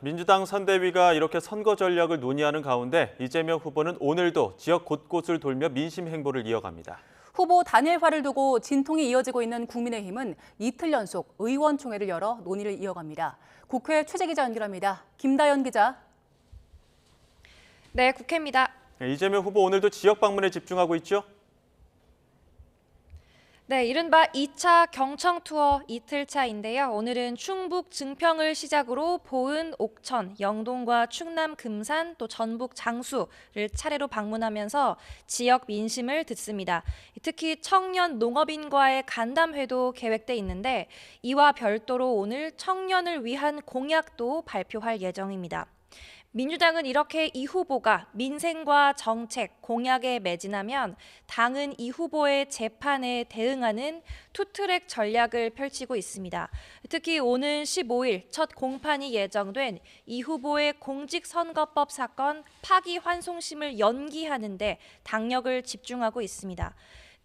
민주당 선대위가 이렇게 선거 전략을 논의하는 가운데 이재명 후보는 오늘도 지역 곳곳을 돌며 민심 행보를 이어갑니다. 후보 단일화를 두고 진통이 이어지고 있는 국민의힘은 이틀 연속 의원총회를 열어 논의를 이어갑니다. 국회 취재기자 연결합니다. 김다연 기자. 네, 국회입니다. 이재명 후보 오늘도 지역 방문에 집중하고 있죠? 네, 이른바 2차 경청 투어 이틀차인데요. 오늘은 충북 증평을 시작으로 보은, 옥천, 영동과 충남 금산, 또 전북 장수를 차례로 방문하면서 지역 민심을 듣습니다. 특히 청년 농업인과의 간담회도 계획돼 있는데 이와 별도로 오늘 청년을 위한 공약도 발표할 예정입니다. 민주당은 이렇게 이 후보가 민생과 정책, 공약에 매진하면 당은 이 후보의 재판에 대응하는 투트랙 전략을 펼치고 있습니다. 특히 오는 15일 첫 공판이 예정된 이 후보의 공직선거법 사건 파기환송심을 연기하는 데 당력을 집중하고 있습니다.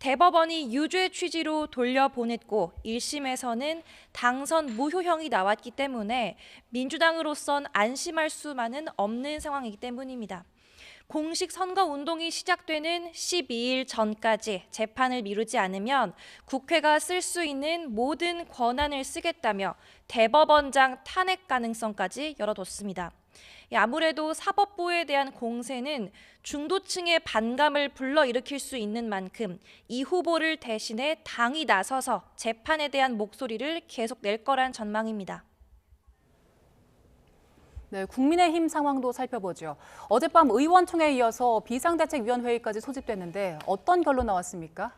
대법원이 유죄 취지로 돌려보냈고 1심에서는 당선 무효형이 나왔기 때문에 민주당으로선 안심할 수만은 없는 상황이기 때문입니다. 공식 선거 운동이 시작되는 12일 전까지 재판을 미루지 않으면 국회가 쓸 수 있는 모든 권한을 쓰겠다며 대법원장 탄핵 가능성까지 열어뒀습니다. 아무래도 사법부에 대한 공세는 중도층의 반감을 불러일으킬 수 있는 만큼 이 후보를 대신해 당이 나서서 재판에 대한 목소리를 계속 낼 거란 전망입니다. 네, 국민의힘 상황도 살펴보죠. 어젯밤 의원총회에 이어서 비상대책위원회의까지 소집됐는데 어떤 결론 나왔습니까?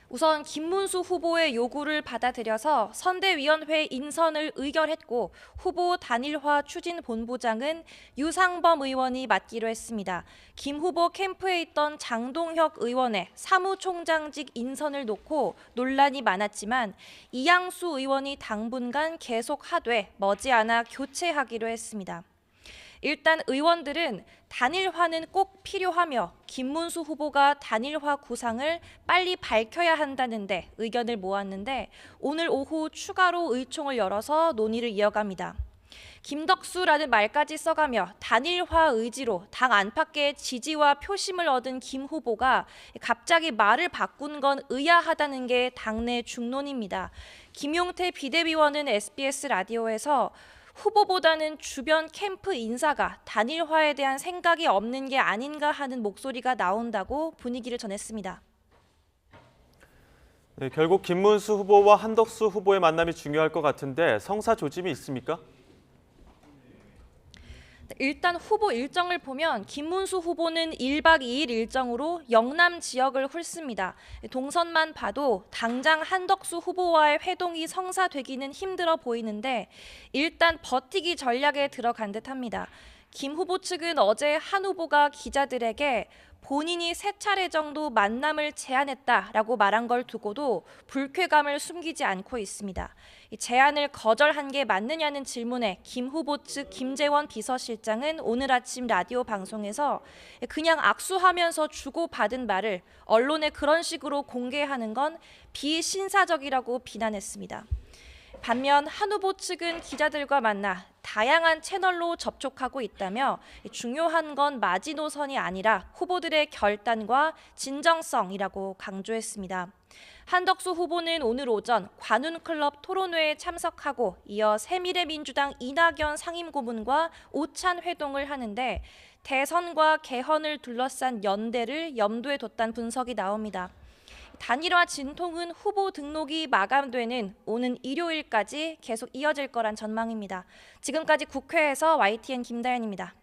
우선 김문수 후보의 요구를 받아들여서 선대위원회 인선을 의결했고 후보 단일화 추진본부장은 유상범 의원이 맡기로 했습니다. 김 후보 캠프에 있던 장동혁 의원의 사무총장직 인선을 놓고 논란이 많았지만 이양수 의원이 당분간 계속 하되 머지않아 교체하기로 했습니다. 일단 의원들은 단일화는 꼭 필요하며 김문수 후보가 단일화 구상을 빨리 밝혀야 한다는데 의견을 모았는데 오늘 오후 추가로 의총을 열어서 논의를 이어갑니다. 김덕수라는 말까지 써가며 단일화 의지로 당 안팎의 지지와 표심을 얻은 김 후보가 갑자기 말을 바꾼 건 의아하다는 게 당내 중론입니다. 김용태 비대위원은 SBS 라디오에서 후보보다는 주변 캠프 인사가 단일화에 대한 생각이 없는 게 아닌가 하는 목소리가 나온다고 분위기를 전했습니다. 네, 결국 김문수 후보와 한덕수 후보의 만남이 중요할 것 같은데 성사 조짐이 있습니까? 일단 후보 일정을 보면 김문수 후보는 1박 2일 일정으로 영남 지역을 훑습니다. 동선만 봐도 당장 한덕수 후보와의 회동이 성사되기는 힘들어 보이는데 일단 버티기 전략에 들어간 듯합니다. 김 후보 측은 어제 한 후보가 기자들에게 본인이 3차례 정도 만남을 제안했다라고 말한 걸 두고도 불쾌감을 숨기지 않고 있습니다. 이 제안을 거절한 게 맞느냐는 질문에 김 후보 측 김재원 비서실장은 오늘 아침 라디오 방송에서 그냥 악수하면서 주고받은 말을 언론에 그런 식으로 공개하는 건 비신사적이라고 비난했습니다. 반면 한 후보 측은 기자들과 만나 다양한 채널로 접촉하고 있다며 중요한 건 마지노선이 아니라 후보들의 결단과 진정성이라고 강조했습니다. 한덕수 후보는 오늘 오전 관훈클럽 토론회에 참석하고 이어 새미래민주당 이낙연 상임고문과 오찬 회동을 하는데 대선과 개헌을 둘러싼 연대를 염두에 뒀다는 분석이 나옵니다. 단일화 진통은 후보 등록이 마감되는 오는 일요일까지 계속 이어질 거란 전망입니다. 지금까지 국회에서 YTN 김다연입니다.